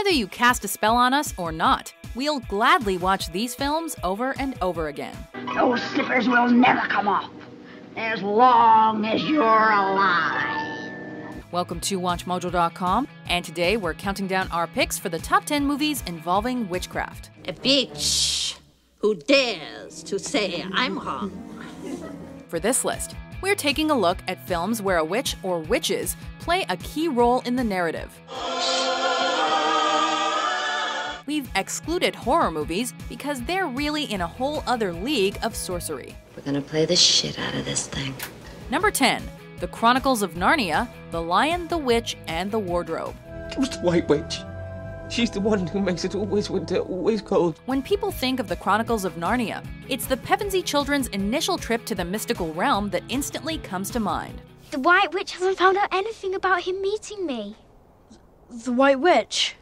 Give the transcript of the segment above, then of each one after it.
Whether you cast a spell on us or not, we'll gladly watch these films over and over again. Those slippers will never come off as long as you're alive. Welcome to WatchMojo.com, and today we're counting down our picks for the top 10 movies involving witchcraft. A bitch who dares to say I'm wrong. For this list, we're taking a look at films where a witch or witches play a key role in the narrative. We've excluded horror movies because they're really in a whole other league of sorcery. We're gonna play the shit out of this thing. Number 10, The Chronicles of Narnia, The Lion, the Witch, and the Wardrobe. It was the White Witch. She's the one who makes it always winter, always cold. When people think of The Chronicles of Narnia, it's the Pevensey children's initial trip to the mystical realm that instantly comes to mind. The White Witch hasn't found out anything about him meeting me. The White Witch?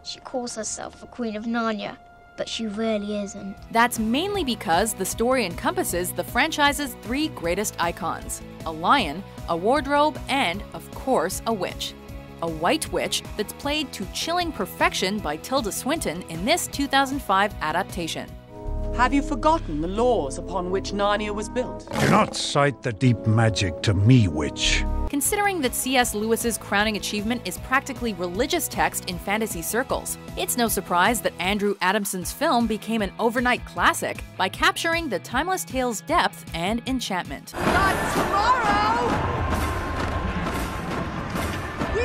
She calls herself the Queen of Narnia, but she really isn't. That's mainly because the story encompasses the franchise's three greatest icons: a lion, a wardrobe, and, of course, a witch. A white witch that's played to chilling perfection by Tilda Swinton in this 2005 adaptation. Have you forgotten the laws upon which Narnia was built? Do not cite the deep magic to me, witch. Considering that C.S. Lewis's crowning achievement is practically religious text in fantasy circles, it's no surprise that Andrew Adamson's film became an overnight classic by capturing the timeless tale's depth and enchantment. Not tomorrow! We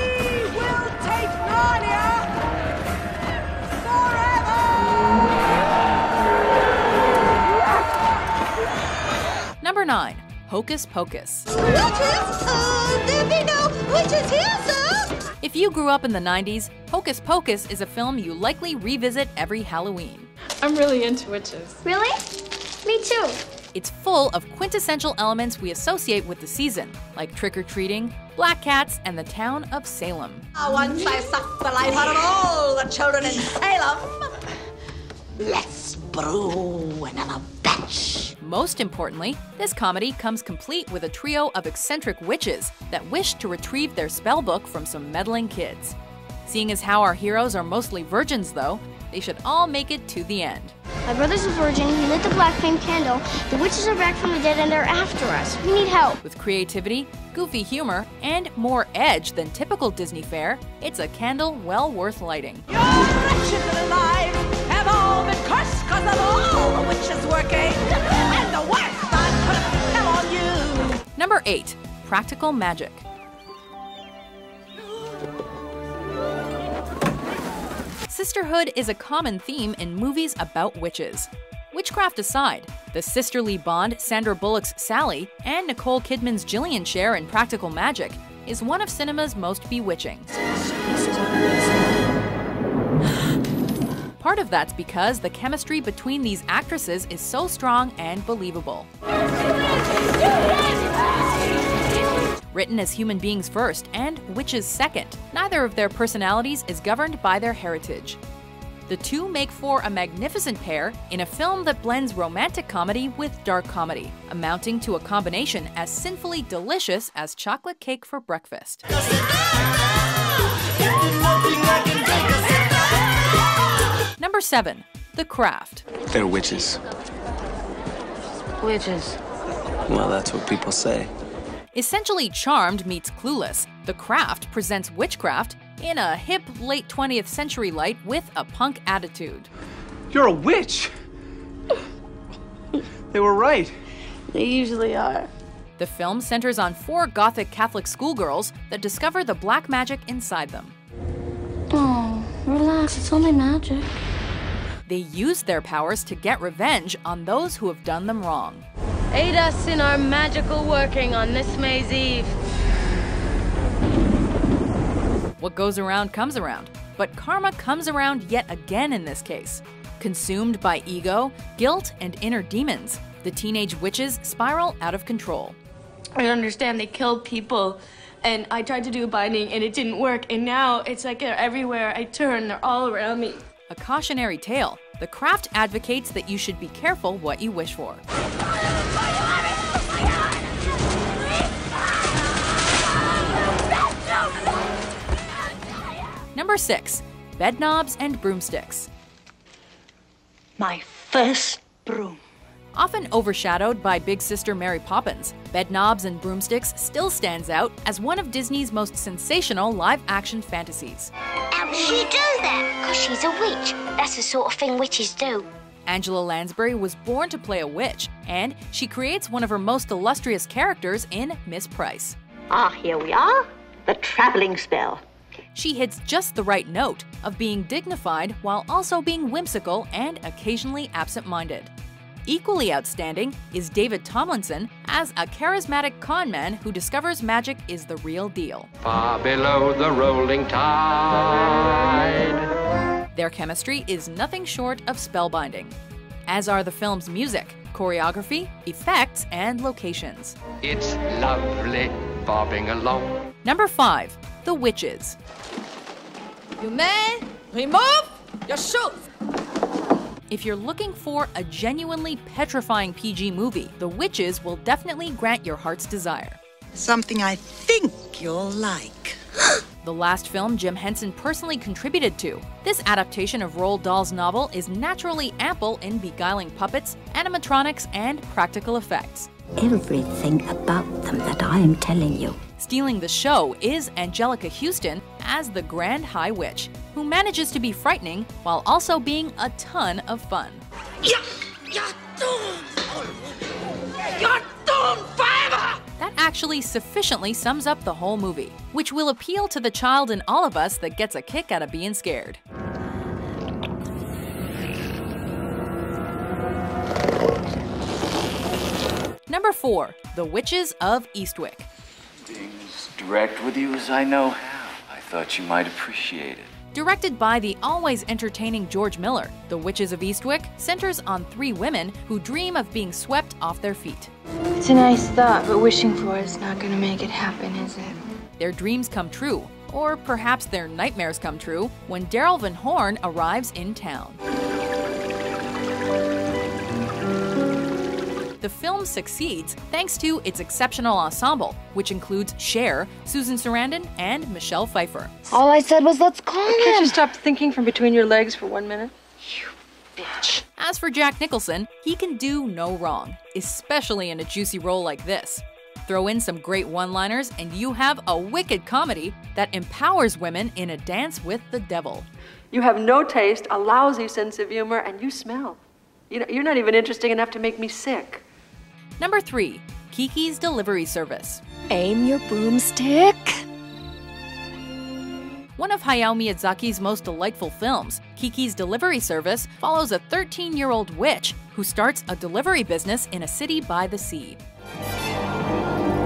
will take Narnia forever! Number 9. Hocus Pocus. There be no witches here, sir! If you grew up in the 90s, Hocus Pocus is a film you likely revisit every Halloween. I'm really into witches. Really? Me too. It's full of quintessential elements we associate with the season, like trick-or-treating, black cats, and the town of Salem. Once I sucked the life out of all the children in Salem, let's brew another batch. Most importantly, this comedy comes complete with a trio of eccentric witches that wish to retrieve their spellbook from some meddling kids. Seeing as how our heroes are mostly virgins, though, they should all make it to the end. My brother's a virgin, he lit the black flame candle, the witches are back from the dead and they're after us. We need help. With creativity, goofy humor, and more edge than typical Disney fare, it's a candle well worth lighting. Your wretched little lives have all been cursed because of all the witches working, and the worst I could tell on you. Number 8. Practical Magic. Sisterhood is a common theme in movies about witches. Witchcraft aside, the sisterly bond Sandra Bullock's Sally and Nicole Kidman's Gillian share in Practical Magic is one of cinema's most bewitching. Part of that's because the chemistry between these actresses is so strong and believable. Written as human beings first and witches second, neither of their personalities is governed by their heritage. The two make for a magnificent pair in a film that blends romantic comedy with dark comedy, amounting to a combination as sinfully delicious as chocolate cake for breakfast. Number 7. The Craft. They're witches. Witches. Well, that's what people say. Essentially Charmed meets Clueless, The Craft presents witchcraft in a hip, late 20th century light with a punk attitude. You're a witch! They were right. They usually are. The film centers on 4 Gothic Catholic schoolgirls that discover the black magic inside them. Oh, relax, it's only magic. They use their powers to get revenge on those who have done them wrong. Aid us in our magical working on this May's Eve. What goes around comes around, but karma comes around yet again in this case. Consumed by ego, guilt, and inner demons, the teenage witches spiral out of control. I understand they killed people, and I tried to do a binding and it didn't work, and now it's like they're everywhere I turn, they're all around me. A cautionary tale, The Craft advocates that you should be careful what you wish for. Number 6. Bedknobs and Broomsticks. My first broom. Often overshadowed by big sister Mary Poppins, Bedknobs and Broomsticks still stands out as one of Disney's most sensational live-action fantasies. How does she do that? Because she's a witch. That's the sort of thing witches do. Angela Lansbury was born to play a witch, and she creates one of her most illustrious characters in Miss Price. Ah, here we are. The traveling spell. She hits just the right note of being dignified while also being whimsical and occasionally absent-minded. Equally outstanding is David Tomlinson as a charismatic conman who discovers magic is the real deal. Far below the rolling tide. Their chemistry is nothing short of spellbinding, as are the film's music, choreography, effects, and locations. It's lovely bobbing along. Number 5. The Witches. You may remove your shoes. If you're looking for a genuinely petrifying PG movie, The Witches will definitely grant your heart's desire. Something I think you'll like. The last film Jim Henson personally contributed to. This adaptation of Roald Dahl's novel is naturally ample in beguiling puppets, animatronics, and practical effects. Everything about them that I am telling you. Stealing the show is Angelica Houston as the Grand High Witch, who manages to be frightening while also being a ton of fun. You're doomed forever! That actually sufficiently sums up the whole movie, which will appeal to the child in all of us that gets a kick out of being scared. Number 4. The Witches of Eastwick. Being as direct with you as I know how, I thought you might appreciate it. Directed by the always entertaining George Miller, The Witches of Eastwick centers on 3 women who dream of being swept off their feet. It's a nice thought, but wishing for it's not gonna make it happen, is it? Their dreams come true, or perhaps their nightmares come true, when Daryl Van Horn arrives in town. The film succeeds thanks to its exceptional ensemble, which includes Cher, Susan Sarandon, and Michelle Pfeiffer. All I said was, let's call him. Can't you stop thinking from between your legs for 1 minute? Bitch. As for Jack Nicholson, he can do no wrong, especially in a juicy role like this. Throw in some great one-liners and you have a wicked comedy that empowers women in A Dance with the Devil. You have no taste, a lousy sense of humor, and you smell. You're not even interesting enough to make me sick. Number 3. Kiki's Delivery Service. Aim your broomstick. One of Hayao Miyazaki's most delightful films, Kiki's Delivery Service follows a 13-year-old witch who starts a delivery business in a city by the sea.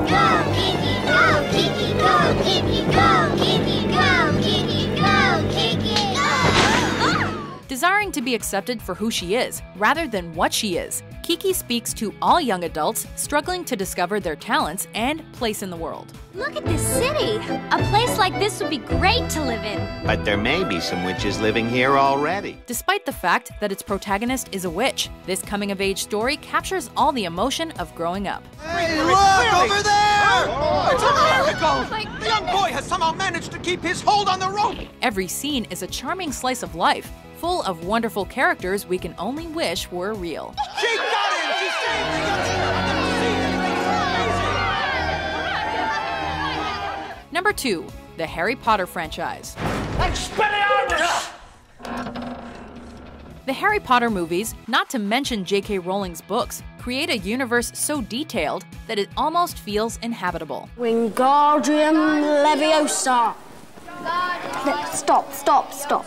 Go, Kiki, go, Kiki, go, Kiki, go, Kiki, go, Kiki, go, Kiki, go! Desiring to be accepted for who she is, rather than what she is, Kiki speaks to all young adults struggling to discover their talents and place in the world. Look at this city. A place like this would be great to live in. But there may be some witches living here already. Despite the fact that its protagonist is a witch, this coming-of-age story captures all the emotion of growing up. Hey, look! Over there! It's a miracle! The young boy has somehow managed to keep his hold on the rope! Every scene is a charming slice of life, full of wonderful characters we can only wish were real. She got him! She saved the young Number 2. The Harry Potter franchise. Expelliarmus! The Harry Potter movies, not to mention J.K. Rowling's books, create a universe so detailed that it almost feels inhabitable. Wingardium Leviosa. Stop.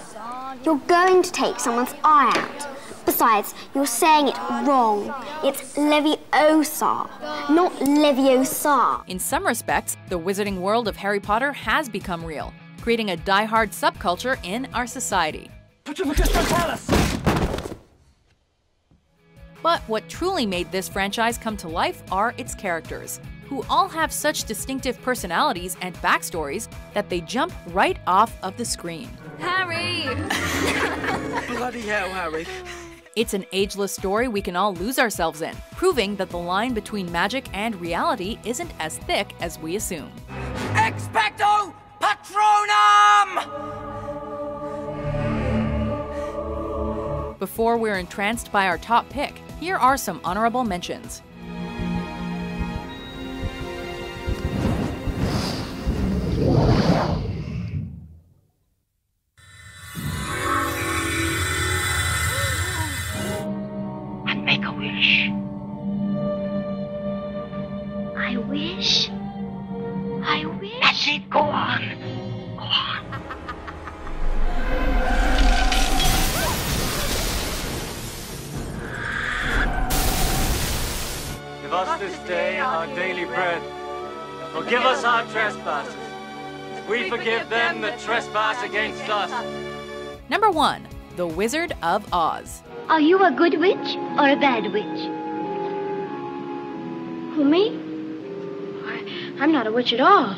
You're going to take someone's eye out. Besides, you're saying it wrong. It's Leviosa, not Leviosa. In some respects, the wizarding world of Harry Potter has become real, creating a die-hard subculture in our society. But what truly made this franchise come to life are its characters, who all have such distinctive personalities and backstories that they jump right off of the screen. Harry! Bloody hell, Harry. It's an ageless story we can all lose ourselves in, proving that the line between magic and reality isn't as thick as we assume. Expecto Patronum! Before we're entranced by our top pick, here are some honorable mentions. And make a wish. I wish. I wish. That's it, go on. Go on. Give us this day our daily bread. Forgive us our trespasses. We forgive them that trespass against us. Number 1. The Wizard of Oz. Are you a good witch or a bad witch? Who, me? I'm not a witch at all.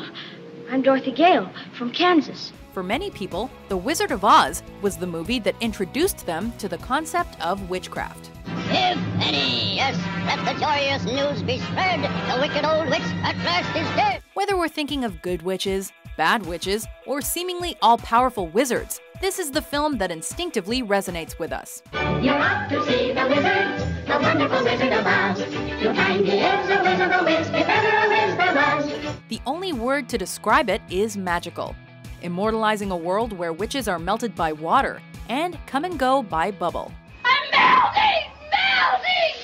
I'm Dorothy Gale from Kansas. For many people, The Wizard of Oz was the movie that introduced them to the concept of witchcraft. If any, yes, let the joyous news be spread. The wicked old witch at last is dead. Whether we're thinking of good witches, bad witches, or seemingly all-powerful wizards, this is the film that instinctively resonates with us. You're off to see the wizard, the wonderful Wizard of Oz. You'll find he is a whiz of a whiz, if ever a whiz there was. The only word to describe it is magical, immortalizing a world where witches are melted by water and come and go by bubble. I'm melting! Melting!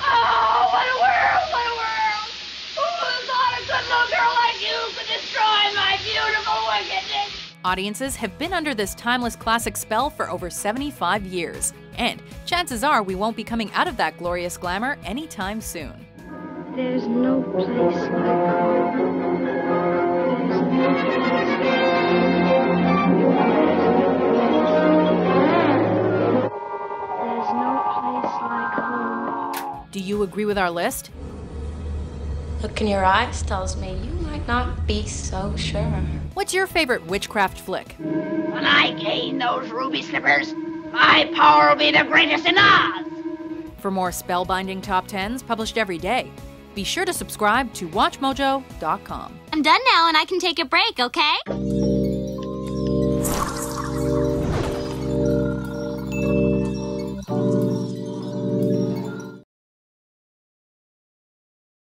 Oh, what a world! What a world! Who thought a good little girl like you could destroy my beautiful wickedness? Audiences have been under this timeless classic spell for over 75 years, and chances are we won't be coming out of that glorious glamour anytime soon. There's no place like home. There's no place like home. Do you agree with our list? Look in your eyes tells me you might not be so sure. What's your favorite witchcraft flick? When I gain those ruby slippers, my power will be the greatest in Oz. For more spellbinding top 10s published every day, be sure to subscribe to WatchMojo.com. I'm done now and I can take a break, okay?